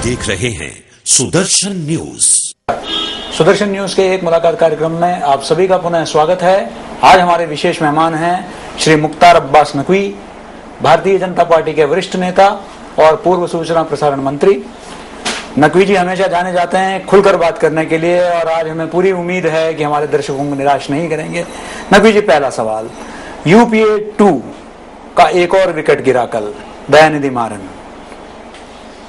देख रहे हैं सुदर्शन न्यूज। सुदर्शन न्यूज के एक मुलाकात कार्यक्रम में आप सभी का पुनः स्वागत है। आज हमारे विशेष मेहमान हैं श्री मुख्तार अब्बास नकवी, भारतीय जनता पार्टी के वरिष्ठ नेता और पूर्व सूचना प्रसारण मंत्री। नकवी जी हमेशा जाने जाते हैं खुलकर बात करने के लिए और आज हमें पूरी उम्मीद है कि हमारे दर्शकों को निराश नहीं करेंगे। नकवी जी, पहला सवाल, यूपीए 2 का एक और विकेट गिरा कल, दयानिधि मारन,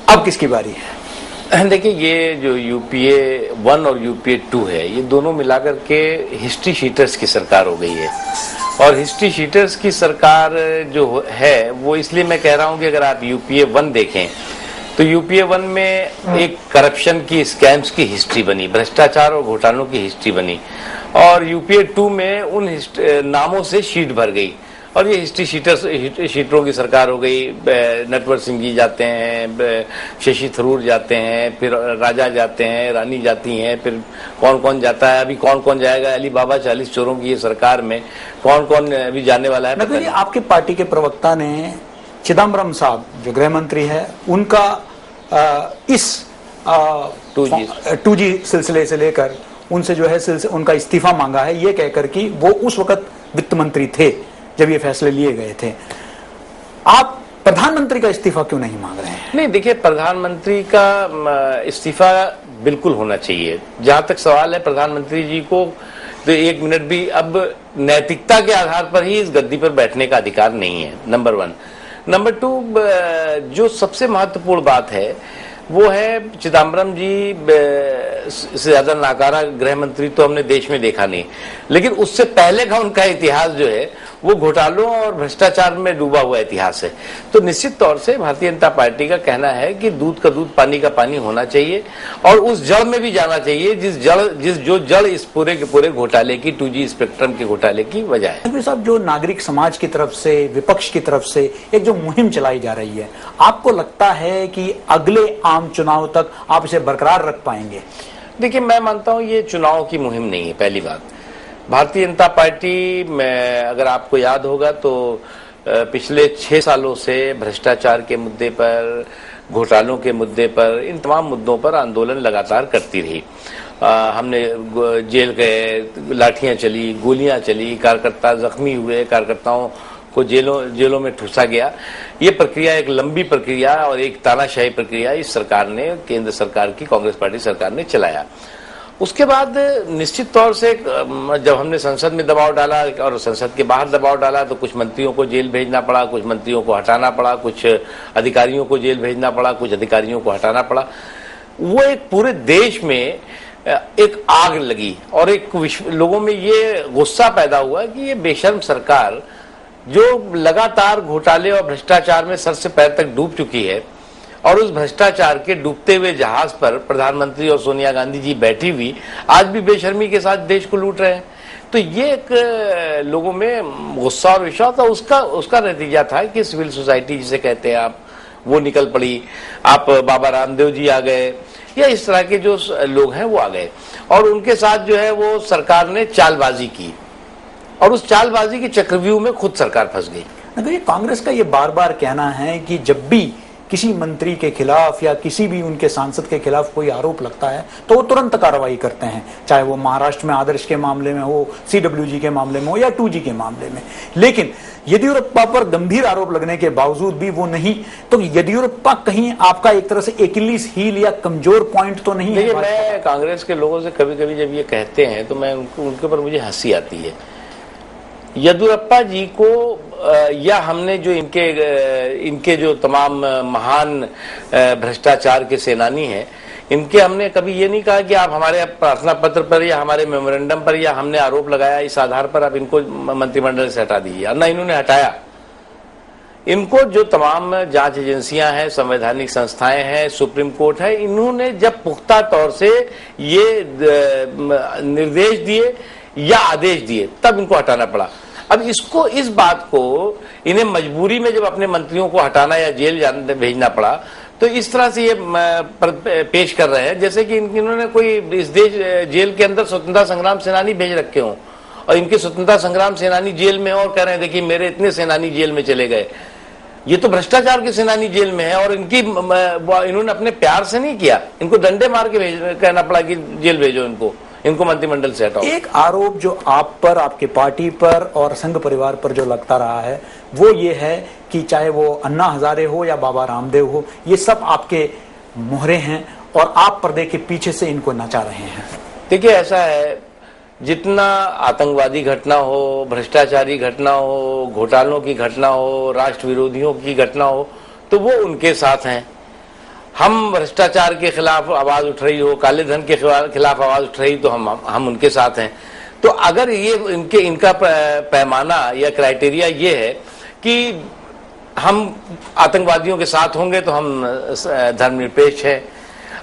अब किसकी बारी है? देखिए, ये जो यूपीए 1 और यूपीए 2 है, ये दोनों मिलाकर के हिस्ट्री शीटर्स की सरकार हो गई है। और हिस्ट्री शीटर्स की सरकार जो है वो इसलिए मैं कह रहा हूं कि अगर आप यूपीए 1 देखें तो यूपीए 1 में एक करप्शन की, स्कैम्स की हिस्ट्री बनी, भ्रष्टाचार और घोटालों की हिस्ट्री बनी। और यूपीए 2 में उन नामों से शीट भर गई और ये हिस्ट्री शीटरों की सरकार हो गई। नटवर सिंह जी जाते हैं, शशि थरूर जाते हैं, फिर राजा जाते हैं, रानी जाती हैं, फिर कौन कौन जाता है, अभी कौन कौन जाएगा। अली बाबा 40 चोरों की ये सरकार में कौन कौन अभी जाने वाला है? नकवी जी, आपके पार्टी के प्रवक्ता ने चिदम्बरम साहब जो गृह मंत्री है उनका इस 2G सिलसिले से लेकर उनसे जो है उनका इस्तीफा मांगा है, ये कहकर कि वो उस वक्त वित्त मंत्री थे जब ये फैसले लिए गए थे। आप प्रधानमंत्री का इस्तीफा क्यों नहीं मांग रहे हैं? नहीं, देखिए, प्रधानमंत्री का इस्तीफा बिल्कुल होना चाहिए। जहां तक सवाल है प्रधानमंत्री जी को तो 1 मिनट भी अब नैतिकता के आधार पर ही इस गद्दी पर बैठने का अधिकार नहीं है, नंबर 1। नंबर 2, जो सबसे महत्वपूर्ण बात है वो है चिदम्बरम जी से ज्यादा नाकारा गृह मंत्री तो हमने देश में देखा नहीं, लेकिन उससे पहले का उनका इतिहास जो है वो घोटालों और भ्रष्टाचार में डूबा हुआ इतिहास है। तो निश्चित तौर से भारतीय जनता पार्टी का कहना है कि दूध का दूध, पानी का पानी होना चाहिए और उस जड़ में भी जाना चाहिए जो जड़ इस पूरे के पूरे घोटाले की, 2G स्पेक्ट्रम के घोटाले की वजह है। नकवी साहब, जो नागरिक समाज की तरफ से, विपक्ष की तरफ से एक जो मुहिम चलाई जा रही है, आपको लगता है कि अगले आम चुनाव तक आप इसे बरकरार रख पाएंगे? देखिए, मैं मानता हूं ये चुनाव की मुहिम नहीं है। पहली बात, भारतीय जनता पार्टी में अगर आपको याद होगा तो पिछले 6 सालों से भ्रष्टाचार के मुद्दे पर, घोटालों के मुद्दे पर, इन तमाम मुद्दों पर आंदोलन लगातार करती रही। हमने जेल गए, लाठियां चली, गोलियां चली, कार्यकर्ता जख्मी हुए, कार्यकर्ताओं को जेलों में ठूसा गया। ये प्रक्रिया एक लंबी प्रक्रिया और एक तानाशाही प्रक्रिया इस सरकार ने, केंद्र सरकार की कांग्रेस पार्टी सरकार ने चलाया। उसके बाद निश्चित तौर से जब हमने संसद में दबाव डाला और संसद के बाहर दबाव डाला तो कुछ मंत्रियों को जेल भेजना पड़ा, कुछ मंत्रियों को हटाना पड़ा, कुछ अधिकारियों को जेल भेजना पड़ा, कुछ अधिकारियों को हटाना पड़ा। वो एक पूरे देश में एक आग लगी और एक लोगों में ये गुस्सा पैदा हुआ कि ये बेशर्म सरकार जो लगातार घोटाले और भ्रष्टाचार में सर से पैर तक डूब चुकी है और उस भ्रष्टाचार के डूबते हुए जहाज पर प्रधानमंत्री और सोनिया गांधी जी बैठी हुई आज भी बेशर्मी के साथ देश को लूट रहे हैं। तो ये एक लोगों में गुस्सा और विश्वास था। उसका नतीजा था कि सिविल सोसाइटी जिसे कहते हैं आप, वो निकल पड़ी। आप बाबा रामदेव जी आ गए या इस तरह के जो लोग हैं वो आ गए और उनके साथ जो है वो सरकार ने चालबाजी की और उस चालबाजी के चक्रव्यूह में खुद सरकार फंस गई। कांग्रेस का ये बार बार कहना है कि जब भी किसी मंत्री के खिलाफ या किसी भी उनके सांसद के खिलाफ कोई आरोप लगता है तो वो तुरंत कार्रवाई करते हैं, चाहे वो महाराष्ट्र में आदर्श के मामले में हो, CWG के मामले में हो या 2G के मामले में। लेकिन येदियुरप्पा पर गंभीर आरोप लगने के बावजूद भी वो नहीं, तो येदियुरप्पा कहीं आपका एक तरह से एकिलीस हील या कमजोर पॉइंट तो नहीं है? मैं कांग्रेस के लोगों से कभी कभी जब ये कहते हैं तो मैं उनके ऊपर मुझे हंसी आती है। येदियुरप्पा जी को या हमने जो इनके जो तमाम महान भ्रष्टाचार के सेनानी हैं, इनके हमने कभी ये नहीं कहा कि आप हमारे प्रार्थना पत्र पर या हमारे मेमोरेंडम पर या हमने आरोप लगाया इस आधार पर आप इनको मंत्रिमंडल से हटा दीजिए, न इन्होंने हटाया। इनको जो तमाम जांच एजेंसियां हैं, संवैधानिक संस्थाएं हैं, सुप्रीम कोर्ट है, इन्होंने जब पुख्ता तौर से ये निर्देश दिए या आदेश दिए तब इनको हटाना पड़ा। अब इस बात को इन्हें मजबूरी में जब अपने मंत्रियों को हटाना या जेल भेजना पड़ा तो इस तरह से ये पेश कर रहे हैं जैसे कि इन्होंने कोई इस देश जेल के अंदर स्वतंत्रता संग्राम सेनानी भेज रखे हों और इनके स्वतंत्रता संग्राम सेनानी जेल में और कह रहे हैं देखिए मेरे इतने सेनानी जेल में चले गए। ये तो भ्रष्टाचार के सेनानी जेल में है और इन्होंने अपने प्यार से नहीं किया, इनको डंडे मार के कहना पड़ा कि जेल भेजो इनको मंत्रिमंडल से हटाओ। एक आरोप जो आप पर, आपके पार्टी पर और संघ परिवार पर जो लगता रहा है वो ये है कि चाहे वो अन्ना हजारे हो या बाबा रामदेव हो, ये सब आपके मोहरे हैं और आप पर्दे के पीछे से इनको नचा रहे हैं। देखिए ऐसा है, जितना आतंकवादी घटना हो, भ्रष्टाचारी घटना हो, घोटालों की घटना हो, राष्ट्र विरोधियों की घटना हो, तो वो उनके साथ हैं। हम भ्रष्टाचार के खिलाफ आवाज उठ रही हो, काले धन के खिलाफ आवाज उठ रही तो हम उनके साथ हैं। तो अगर ये इनका पैमाना या क्राइटेरिया ये है कि हम आतंकवादियों के साथ होंगे तो हम धर्मनिरपेक्ष हैं,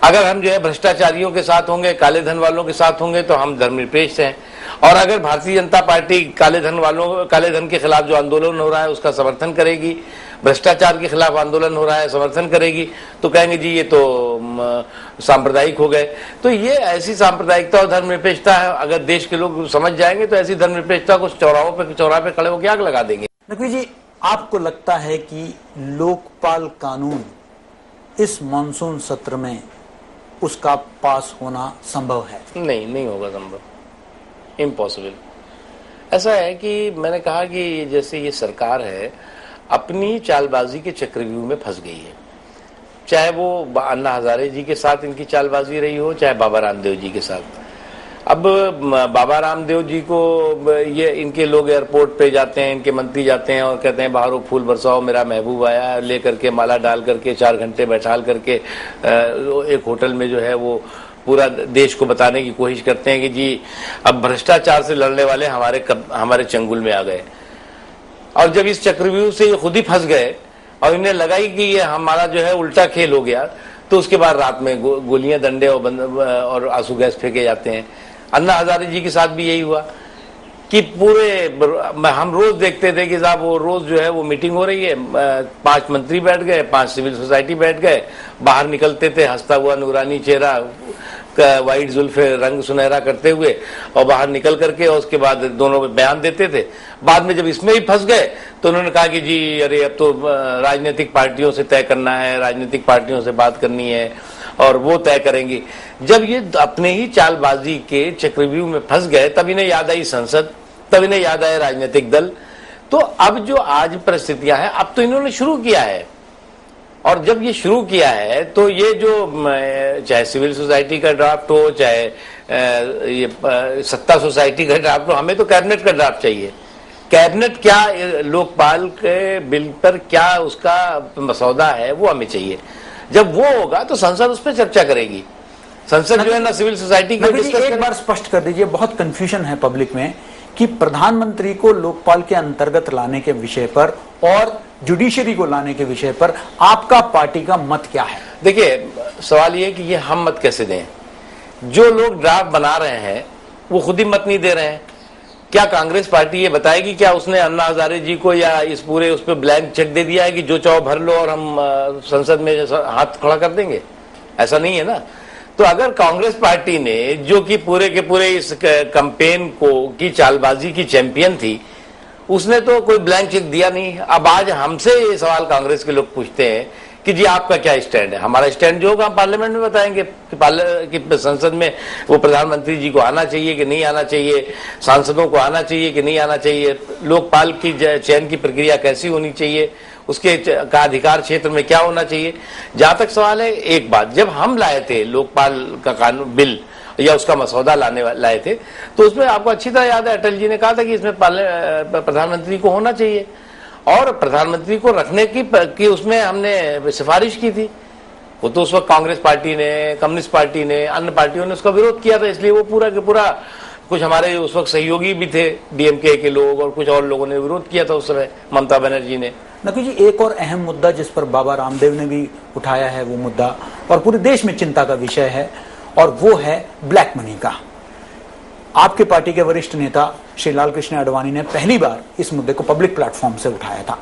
अगर हम जो है भ्रष्टाचारियों के साथ होंगे, काले धन वालों के साथ होंगे तो हम धर्मनिरपेक्ष हैं, और अगर भारतीय जनता पार्टी काले धन के खिलाफ जो आंदोलन हो रहा है उसका समर्थन करेगी, भ्रष्टाचार के खिलाफ आंदोलन हो रहा है समर्थन करेगी, तो कहेंगे जी ये तो सांप्रदायिक हो गए। तो ये ऐसी सांप्रदायिकता और धर्मनिरपेक्षता है, अगर देश के लोग समझ जाएंगे तो ऐसी धर्मनिरपेक्षता को चौराहे पे खड़े होकर आग लगा देंगे। नकवी जी, आपको लगता है कि लोकपाल कानून इस मानसून सत्र में उसका पास होना संभव है? नहीं होगा संभव, इम्पॉसिबल। ऐसा है कि मैंने कहा कि जैसे ये सरकार है अपनी चालबाजी के चक्रव्यूह में फंस गई है, चाहे वो अन्ना हजारे जी के साथ इनकी चालबाजी रही हो, चाहे बाबा रामदेव जी के साथ। अब बाबा रामदेव जी को ये इनके लोग एयरपोर्ट पे जाते हैं, इनके मंत्री जाते हैं और कहते हैं बाहरों फूल बरसाओ, मेरा महबूब आया है, ले करके माला डाल करके 4 घंटे बैठाल करके एक होटल में जो है वो पूरा देश को बताने की कोशिश करते हैं कि जी अब भ्रष्टाचार से लड़ने वाले हमारे चंगुल में आ गए। और जब इस चक्रव्यूह से ये खुद ही फंस गए और इन्हें लगा कि ये हमारा जो है उल्टा खेल हो गया, तो उसके बाद रात में गोलियां, डंडे और आंसू गैस फेंके जाते हैं। अन्ना हजारे जी के साथ भी यही हुआ कि हम रोज देखते थे कि साहब वो रोज जो है वो मीटिंग हो रही है, 5 मंत्री बैठ गए, 5 सिविल सोसाइटी बैठ गए, बाहर निकलते थे हंसता हुआ नूरानी चेहरा, वाइट जुल्फे रंग सुनहरा करते हुए, और बाहर निकल करके और उसके बाद दोनों बयान देते थे। बाद में जब इसमें ही फंस गए तो उन्होंने कहा कि जी अरे अब तो राजनीतिक पार्टियों से तय करना है, राजनीतिक पार्टियों से बात करनी है और वो तय करेंगी। जब ये अपने ही चालबाजी के चक्रव्यूह में फंस गए तब इन्हें याद आई संसद, तब इन्हें याद आए राजनीतिक दल। तो अब जो आज परिस्थितियां हैं, अब तो इन्होंने शुरू किया है, और जब ये शुरू किया है तो ये जो चाहे सिविल सोसाइटी का ड्राफ्ट हो, चाहे ये सत्ता सोसाइटी का ड्राफ्ट हो, हमें तो कैबिनेट का ड्राफ्ट चाहिए। कैबिनेट क्या लोकपाल के बिल पर क्या उसका मसौदा है वो हमें चाहिए। जब वो होगा तो संसद उस पर चर्चा करेगी। संसद जो है ना सिविल सोसाइटी का एक बार स्पष्ट कर दीजिए, बहुत कंफ्यूजन है पब्लिक में कि प्रधानमंत्री को लोकपाल के अंतर्गत लाने के विषय पर और जुडिशरी को लाने के विषय पर आपका पार्टी का मत क्या है? देखिए सवाल ये कि ये हम मत कैसे दें? जो लोग ड्राफ्ट बना रहे हैं वो खुद ही मत नहीं दे रहे हैं। क्या कांग्रेस पार्टी ये बताएगी क्या उसने अन्ना हजारे जी को या इस पूरे उस पर ब्लैंक चेक दे दिया है कि जो चाहो भर लो और हम संसद में हाथ खड़ा कर देंगे? ऐसा नहीं है ना। तो अगर कांग्रेस पार्टी ने जो कि पूरे के पूरे इस कैंपेन को की चालबाजी की चैंपियन थी, उसने तो कोई ब्लैंक चेक दिया नहीं। अब आज हमसे ये सवाल कांग्रेस के लोग पूछते हैं कि जी आपका क्या स्टैंड है? हमारा स्टैंड जो होगा हम पार्लियामेंट में बताएंगे कि संसद में वो प्रधानमंत्री जी को आना चाहिए कि नहीं आना चाहिए, सांसदों को आना चाहिए कि नहीं आना चाहिए, लोकपाल की चयन की प्रक्रिया कैसी होनी चाहिए, उसके का अधिकार क्षेत्र में क्या होना चाहिए। जहां तक सवाल है, एक बात, जब हम लाए थे लोकपाल का कानून बिल या उसका मसौदा लाए थे तो उसमें आपको अच्छी तरह याद है अटल जी ने कहा था कि इसमें प्रधानमंत्री को होना चाहिए, और प्रधानमंत्री को रखने की उसमें हमने सिफारिश की थी। वो तो उस वक्त कांग्रेस पार्टी ने, कम्युनिस्ट पार्टी ने, अन्य पार्टियों ने उसका विरोध किया था, इसलिए वो पूरा के पूरा, कुछ हमारे उस वक्त सहयोगी भी थे डीएमके के लोग और कुछ और लोगों ने विरोध किया था उस समय, ममता बनर्जी ने। नकवी जी, एक और अहम मुद्दा जिस पर बाबा रामदेव ने भी उठाया है वो मुद्दा और पूरे देश में चिंता का विषय है, और वो है ब्लैक मनी का। आपके पार्टी के वरिष्ठ नेता श्री लाल कृष्ण आडवाणी ने पहली बार इस मुद्दे को पब्लिक प्लेटफॉर्म से उठाया था।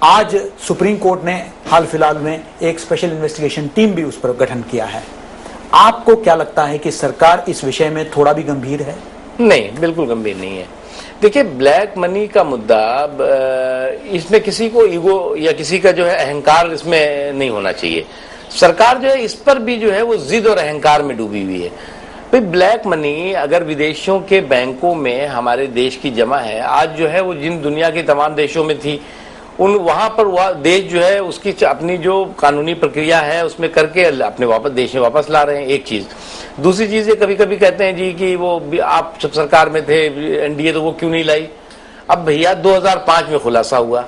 आज सुप्रीम कोर्ट ने हाल फिलहाल में एक स्पेशल इन्वेस्टिगेशन टीम भी उस पर गठन किया है। आपको क्या लगता है कि सरकार इस विषय में थोड़ा भी गंभीर है? नहीं, बिल्कुल गंभीर नहीं है। देखिए, ब्लैक मनी का मुद्दा, इसमें किसी को ईगो या किसी का जो है अहंकार इसमें नहीं होना चाहिए। सरकार जो है इस पर भी जो है वो जिद और अहंकार में डूबी हुई है। भाई, ब्लैक मनी अगर विदेशों के बैंकों में हमारे देश की जमा है, आज जो है वो जिन दुनिया के तमाम देशों में थी, उन वहां पर वह देश जो है उसकी अपनी जो कानूनी प्रक्रिया है उसमें करके अपने वापस देश में वापस ला रहे हैं। एक चीज। दूसरी चीज, ये कभी कभी कहते हैं जी कि वो आप जब सरकार में थे एनडीए, तो वो क्यों नहीं लाई। अब भैया 2005 में खुलासा हुआ,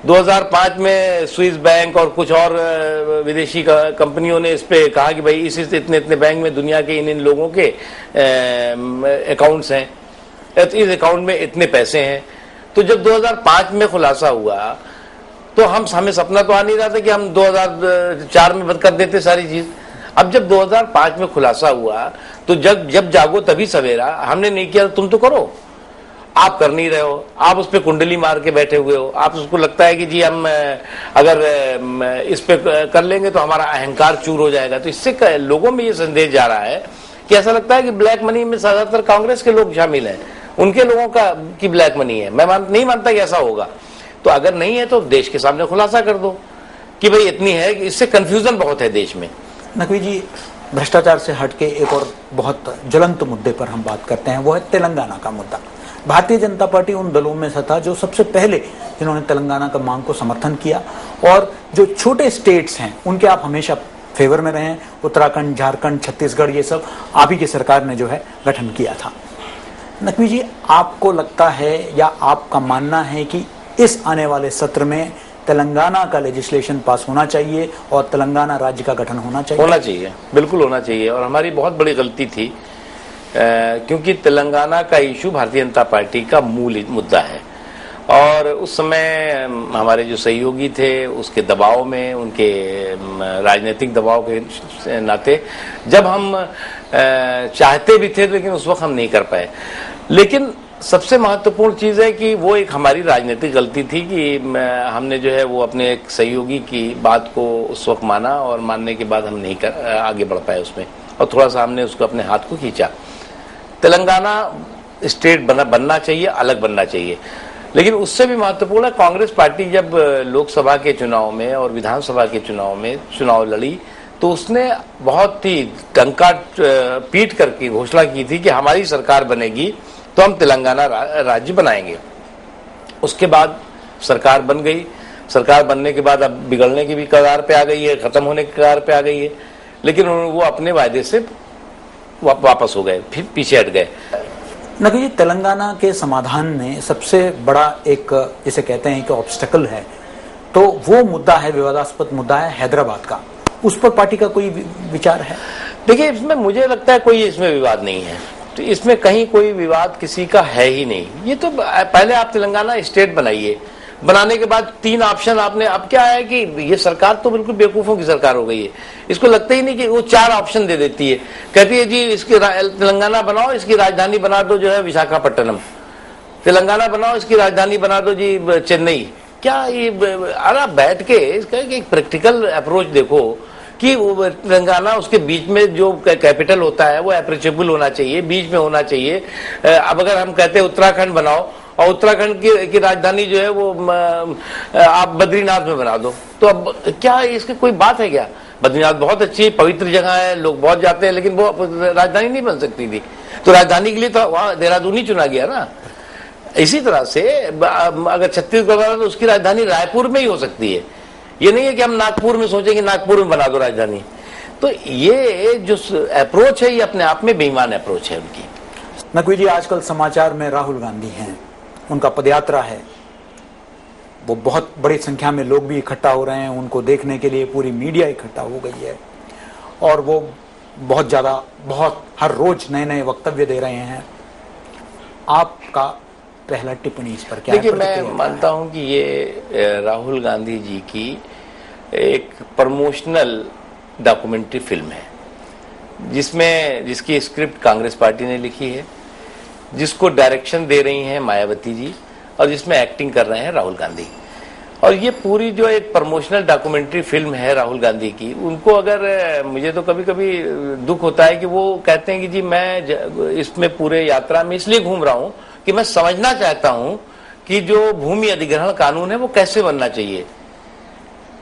2005 में स्विस बैंक और कुछ और विदेशी कंपनियों ने इस पे कहा कि भाई इस इतने इतने बैंक में दुनिया के इन लोगों के अकाउंट्स हैं, इस अकाउंट में इतने पैसे हैं। तो जब 2005 में खुलासा हुआ तो हमें सपना तो आ नहीं रहा था कि हम 2004 में बंद कर देते सारी चीज। अब जब 2005 में खुलासा हुआ तो जब जागो तभी सवेरा, हमने नहीं किया तो तुम तो करो। आप कर नहीं रहे हो, आप उस पर कुंडली मार के बैठे हुए हो। आप उसको लगता है कि जी हम अगर इस पे कर लेंगे तो हमारा अहंकार चूर हो जाएगा। तो इससे लोगों में ये संदेश जा रहा है कि ऐसा लगता है कि ब्लैक मनी में ज्यादातर कांग्रेस के लोग शामिल हैं, उनके लोगों का की ब्लैक मनी है। मैं नहीं मानता कि ऐसा होगा। तो अगर नहीं है तो देश के सामने खुलासा कर दो कि भाई इतनी है। इससे कंफ्यूजन बहुत है देश में। नकवी जी, भ्रष्टाचार से हटके एक और बहुत ज्वलंत मुद्दे पर हम बात करते हैं, वो है तेलंगाना का मुद्दा। भारतीय जनता पार्टी उन दलों में से था जो सबसे पहले जिन्होंने तेलंगाना का मांग को समर्थन किया, और जो छोटे स्टेट्स हैं उनके आप हमेशा फेवर में रहे हैं। उत्तराखंड, झारखंड, छत्तीसगढ़, ये सब आप ही की सरकार ने जो है गठन किया था। नकवी जी, आपको लगता है या आपका मानना है कि इस आने वाले सत्र में तेलंगाना का लेजिस्लेशन पास होना चाहिए और तेलंगाना राज्य का गठन होना चाहिए? होना चाहिए, बिल्कुल होना चाहिए। और हमारी बहुत बड़ी गलती थी, क्योंकि तेलंगाना का इशू भारतीय जनता पार्टी का मूल मुद्दा है। और उस समय हमारे जो सहयोगी थे उसके दबाव में, उनके राजनीतिक दबाव के नाते, जब हम चाहते भी थे लेकिन उस वक्त हम नहीं कर पाए। लेकिन सबसे महत्वपूर्ण चीज है कि वो एक हमारी राजनीतिक गलती थी कि हमने जो है वो अपने एक सहयोगी की बात को उस वक्त माना, और मानने के बाद हम नहीं आगे बढ़ पाए उसमें, और थोड़ा सा हमने उसको अपने हाथ को खींचा। तेलंगाना स्टेट बनना चाहिए, अलग बनना चाहिए। लेकिन उससे भी महत्वपूर्ण है, कांग्रेस पार्टी जब लोकसभा के चुनाव में और विधानसभा के चुनाव में चुनाव लड़ी तो उसने बहुत ही डंका पीट करके घोषणा की थी कि हमारी सरकार बनेगी तो हम तेलंगाना राज्य बनाएंगे। उसके बाद सरकार बन गई। सरकार बनने के बाद अब बिगड़ने की भी कगार पे आ गई है, खत्म होने की कगार पे आ गई है। लेकिन वो अपने वायदे से वापस हो गए, फिर पीछे हट गए। नकवी जी, तेलंगाना के समाधान में सबसे बड़ा एक जिसे कहते हैं कि ऑब्स्टेकल है, तो वो मुद्दा है, विवादास्पद मुद्दा है हैदराबाद का। उस पर पार्टी का कोई विचार है? देखिए, इसमें मुझे लगता है कोई इसमें विवाद नहीं है। तो इसमें कहीं कोई विवाद किसी का है ही नहीं। ये तो पहले आप तेलंगाना स्टेट बनाइए, बनाने के बाद 3 ऑप्शन आपने, अब क्या है कि ये सरकार तो बिल्कुल बेवकूफों की सरकार हो गई है। इसको लगता ही नहीं कि वो 4 ऑप्शन दे देती है, कहती है जी इसकी तेलंगाना बनाओ, इसकी राजधानी बना दो जो है विशाखापट्टनम, तेलंगाना बनाओ, इसकी राजधानी बना दो जी चेन्नई। क्या ये, अरे बैठ के इसका एक प्रैक्टिकल अप्रोच देखो कि तेलंगाना, उसके बीच में जो कैपिटल होता है वो अप्रोचेबल होना चाहिए, बीच में होना चाहिए। अब अगर हम कहते हैं उत्तराखंड बनाओ और उत्तराखंड की राजधानी जो है वो आप बद्रीनाथ में बना दो, तो अब क्या इसकी कोई बात है क्या? बद्रीनाथ बहुत अच्छी पवित्र जगह है, लोग बहुत जाते हैं, लेकिन वो राजधानी नहीं बन सकती थी। तो राजधानी के लिए तो वहां देहरादून ही चुना गया ना। इसी तरह से अगर छत्तीसगढ़ बना तो उसकी राजधानी रायपुर में ही हो सकती है। ये नहीं है कि हम नागपुर में सोचेंगे नागपुर में बना दो राजधानी। तो ये जो अप्रोच है ये अपने आप में बेईमान अप्रोच है उनकी। नकवी जी, आजकल समाचार में राहुल गांधी हैं, उनका पदयात्रा है, वो बहुत बड़ी संख्या में लोग भी इकट्ठा हो रहे हैं उनको देखने के लिए, पूरी मीडिया इकट्ठा हो गई है, और वो बहुत ज्यादा, बहुत हर रोज नए नए वक्तव्य दे रहे हैं। आपका पहला टिप्पणी इस पर क्या है? देखिए, मैं मानता हूं कि ये राहुल गांधी जी की एक प्रमोशनल डॉक्यूमेंट्री फिल्म है, जिसकी स्क्रिप्ट कांग्रेस पार्टी ने लिखी है, जिसको डायरेक्शन दे रही हैं मायावती जी, और जिसमें एक्टिंग कर रहे हैं राहुल गांधी। और ये पूरी जो एक प्रमोशनल डॉक्यूमेंट्री फिल्म है राहुल गांधी की, उनको अगर, मुझे तो कभी कभी दुख होता है कि वो कहते हैं कि जी मैं इसमें पूरे यात्रा में इसलिए घूम रहा हूं कि मैं समझना चाहता हूं कि जो भूमि अधिग्रहण कानून है वो कैसे बनना चाहिए।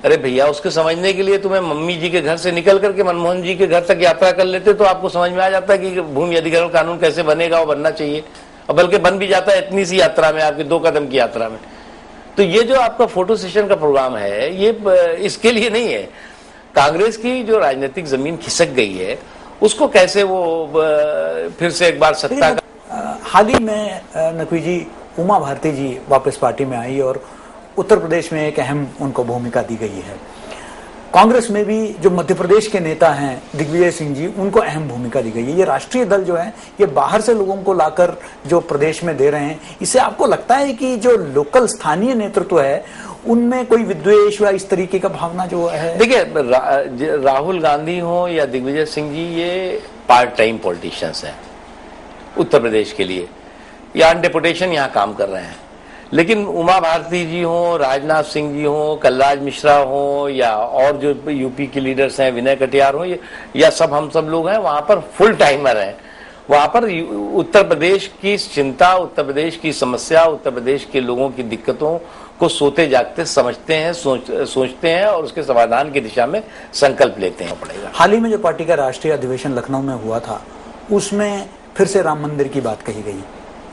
अरे भैया, उसके समझने के लिए तुम्हें मम्मी जी के घर से निकल करके मनमोहन जी के घर तक यात्रा कर लेते तो आपको समझ में आ जाता है कि भूमि अधिग्रहण कानून कैसे बनेगा, वो बनना चाहिए। और बल्कि बन भी जाता है इतनी सी यात्रा में, आपके 2 कदम की यात्रा में। तो ये जो आपका फोटो सेशन का प्रोग्राम है, ये इसके लिए नहीं है। कांग्रेस की जो राजनीतिक जमीन खिसक गई है, उसको कैसे वो फिर से एक बार सत्ता का। हाल ही में नकवी जी, उमा भारती जी वापस पार्टी में आई और उत्तर प्रदेश में एक अहम उनको भूमिका दी गई है। कांग्रेस में भी जो मध्य प्रदेश के नेता हैं दिग्विजय सिंह जी, उनको अहम भूमिका दी गई है। ये राष्ट्रीय दल जो है, ये बाहर से लोगों को लाकर जो प्रदेश में दे रहे हैं, इससे आपको लगता है कि जो लोकल स्थानीय नेतृत्व है उनमें कोई विद्वेष या इस तरीके का भावना जो है? देखिए, राहुल गांधी हो या दिग्विजय सिंह जी, ये पार्ट टाइम पॉलिटिशियंस हैं उत्तर प्रदेश के लिए, या ऑन डेपुटेशन यहाँ काम कर रहे हैं। लेकिन उमा भारती जी हो, राजनाथ सिंह जी हो, कलराज मिश्रा हो, या और जो यूपी के लीडर्स हैं, विनय कटियार हो, या हम सब लोग हैं, वहां पर फुल टाइमर हैं। वहां पर उत्तर प्रदेश की चिंता, उत्तर प्रदेश की समस्या, उत्तर प्रदेश के लोगों की दिक्कतों को सोते जागते समझते हैं, सोचते हैं और उसके समाधान की दिशा में संकल्प लेते हैं पड़ेगा। हाल ही में जो पार्टी का राष्ट्रीय अधिवेशन लखनऊ में हुआ था, उसमें फिर से राम मंदिर की बात कही गई।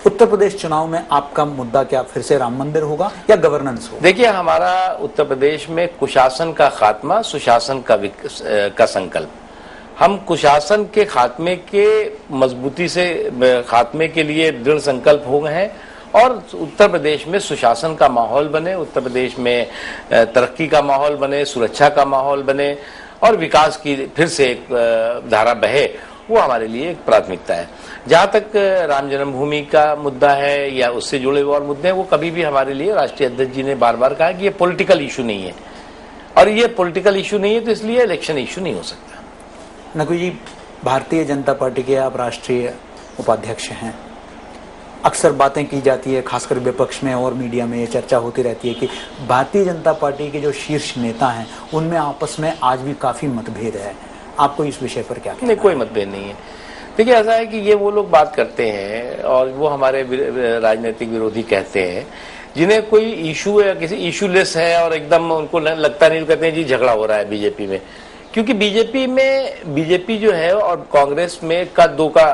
उत्तर प्रदेश चुनाव में आपका मुद्दा क्या फिर से राम मंदिर होगा या गवर्नेंस होगा? देखिए, हमारा उत्तर प्रदेश में कुशासन का खात्मा, सुशासन का संकल्प। हम कुशासन के खात्मे के मजबूती से खात्मे के लिए दृढ़ संकल्प हो गए हैं और उत्तर प्रदेश में सुशासन का माहौल बने, उत्तर प्रदेश में तरक्की का माहौल बने, सुरक्षा का माहौल बने और विकास की फिर से एक धारा बहे, वो हमारे लिए एक प्राथमिकता है। जहां तक राम जन्मभूमि का मुद्दा है या उससे जुड़े हुए और मुद्दे हैं, वो कभी भी हमारे लिए राष्ट्रीय अध्यक्ष जी ने बार बार कहा कि ये पॉलिटिकल इशू नहीं है, और ये पॉलिटिकल इशू नहीं है तो इसलिए इलेक्शन इशू नहीं हो सकता। नकवी जी, भारतीय जनता पार्टी के आप राष्ट्रीय उपाध्यक्ष हैं। अक्सर बातें की जाती है, खासकर विपक्ष में और मीडिया में ये चर्चा होती रहती है कि भारतीय जनता पार्टी के जो शीर्ष नेता हैं उनमें आपस में आज भी काफी मतभेद है। आपको इस विषय पर क्या कहना है? नहीं, कोई मतभेद नहीं है। देखिए, ऐसा है कि ये वो लोग बात करते हैं और वो हमारे राजनीतिक विरोधी कहते हैं जिन्हें कोई इशू है, किसी इशूलेस है और एकदम उनको लगता नहीं, कहते हैं जी झगड़ा हो रहा है बीजेपी में। क्योंकि बीजेपी जो है और कांग्रेस में का दो का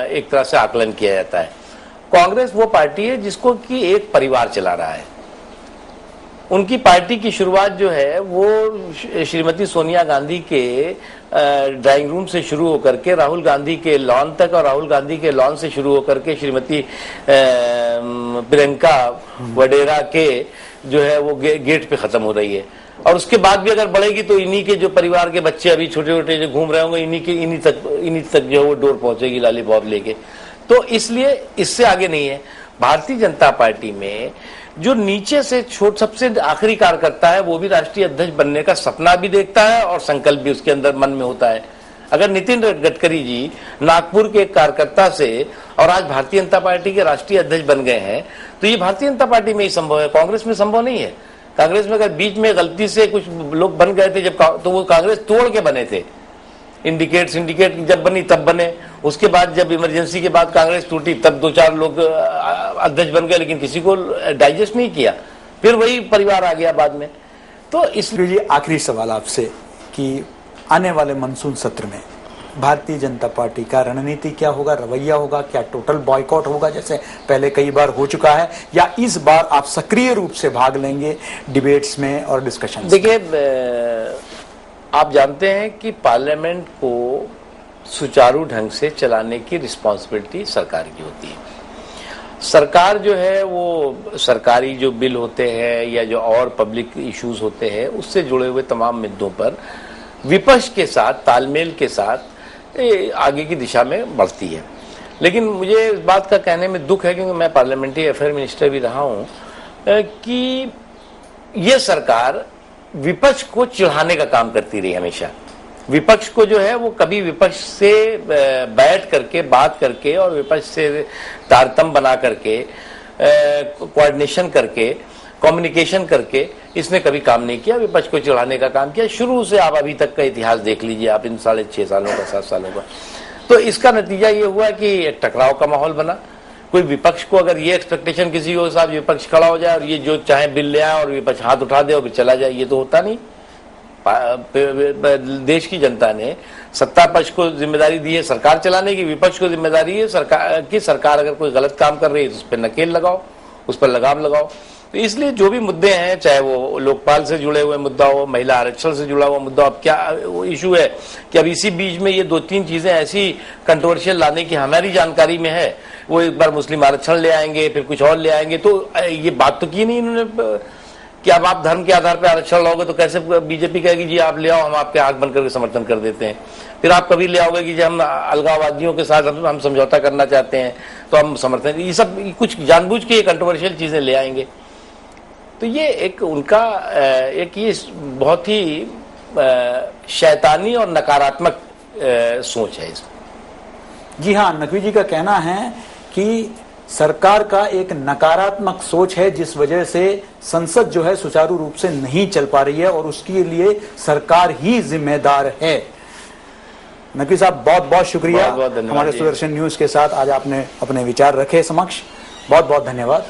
एक तरह से आकलन किया जाता है। कांग्रेस वो पार्टी है जिसको कि एक परिवार चला रहा है। उनकी पार्टी की शुरुआत जो है वो श्रीमती सोनिया गांधी के ड्राइंग रूम से शुरू होकर के राहुल गांधी के लॉन तक, और राहुल गांधी के लॉन से शुरू होकर के श्रीमती प्रियंका वडेरा के जो है वो गेट पे खत्म हो रही है। और उसके बाद भी अगर बढ़ेगी तो इन्हीं के जो परिवार के बच्चे अभी छोटे छोटे जो घूम रहे होंगे, इन्हीं तक जो है वो डोर पहुंचेगी लॉलीपॉप लेके। तो इसलिए इससे आगे नहीं है। भारतीय जनता पार्टी में जो नीचे से सबसे आखिरी कार्यकर्ता है, वो भी राष्ट्रीय अध्यक्ष बनने का सपना भी देखता है और संकल्प भी उसके अंदर मन में होता है। अगर नितिन गडकरी जी नागपुर के एक कार्यकर्ता से और आज भारतीय जनता पार्टी के राष्ट्रीय अध्यक्ष बन गए हैं, तो ये भारतीय जनता पार्टी में ही संभव है, कांग्रेस में संभव नहीं है। कांग्रेस में अगर बीच में गलती से कुछ लोग बन गए थे तो वो कांग्रेस तोड़ के बने थे। सिंडिकेट जब बनी तब बने, उसके बाद जब इमरजेंसी के बाद कांग्रेस टूटी तब 2-4 लोग अध्यक्ष बन गए, लेकिन किसी को डाइजेस्ट नहीं किया, फिर वही परिवार आ गया बाद में। तो इसलिए आखिरी सवाल आपसे कि आने वाले मानसून सत्र में भारतीय जनता पार्टी का रणनीति क्या होगा, रवैया होगा, क्या टोटल बॉयकॉट होगा जैसे पहले कई बार हो चुका है, या इस बार आप सक्रिय रूप से भाग लेंगे डिबेट्स में और डिस्कशन? देखिए, आप जानते हैं कि पार्लियामेंट को सुचारू ढंग से चलाने की रिस्पॉन्सिबिलिटी सरकार की होती है। सरकार जो है वो सरकारी जो बिल होते हैं या जो और पब्लिक इश्यूज होते हैं उससे जुड़े हुए तमाम मुद्दों पर विपक्ष के साथ तालमेल के साथ आगे की दिशा में बढ़ती है। लेकिन मुझे इस बात का कहने में दुख है, क्योंकि मैं पार्लियामेंट्री अफेयर मिनिस्टर भी रहा हूं, कि ये सरकार विपक्ष को चिढ़ाने का काम करती रही हमेशा। विपक्ष को जो है वो कभी विपक्ष से बैठ करके बात करके और विपक्ष से तारतम्य बना करके कोऑर्डिनेशन करके कम्युनिकेशन करके इसने कभी काम नहीं किया। विपक्ष को चिढ़ाने का काम किया शुरू से। आप अभी तक का इतिहास देख लीजिए, आप इन 6.5 सालों का 7 सालों का। तो इसका नतीजा ये हुआ कि एक टकराव का माहौल बना। कोई विपक्ष को अगर ये एक्सपेक्टेशन किसी हो साहब विपक्ष खड़ा हो जाए और ये जो चाहे बिल ले आए और विपक्ष हाथ उठा दे और फिर चला जाए, ये तो होता नहीं। देश की जनता ने सत्ता पक्ष को जिम्मेदारी दी है सरकार चलाने की, विपक्ष को जिम्मेदारी है सरकार अगर कोई गलत काम कर रही है तो उस पर नकेल लगाओ, उस पर लगाम लगाओ। तो इसलिए जो भी मुद्दे हैं, चाहे वो लोकपाल से जुड़े हुए मुद्दा हो, महिला आरक्षण से जुड़ा हुआ मुद्दा हो, अब क्या वो इशू है कि अब इसी बीच में ये 2-3 चीजें ऐसी कंट्रोवर्शियल लाने की हमारी जानकारी में है। वो एक बार मुस्लिम आरक्षण ले आएंगे, फिर कुछ और ले आएंगे, तो ये बात तो की नहीं इन्होंने कि अब आप धर्म के आधार पर आरक्षण लाओगे तो कैसे बीजेपी कहेगी जी आप ले आओ, हम आपके आंख बंद करके समर्थन कर देते हैं। फिर आप कभी ले आओगे कि जी हम अलगाववादियों के साथ हम समझौता करना चाहते हैं तो हम समर्थन, ये सब कुछ जानबूझ के कंट्रोवर्शियल चीजें ले आएंगे। तो ये एक उनका एक ये बहुत ही शैतानी और नकारात्मक सोच है इसमें। जी हाँ, नकवी जी का कहना है कि सरकार का एक नकारात्मक सोच है जिस वजह से संसद जो है सुचारू रूप से नहीं चल पा रही है और उसके लिए सरकार ही जिम्मेदार है। नकवी साहब बहुत बहुत शुक्रिया, बहुत धन्यवाद। हमारे सुदर्शन न्यूज के साथ आज आपने अपने विचार रखे समक्ष, बहुत बहुत धन्यवाद।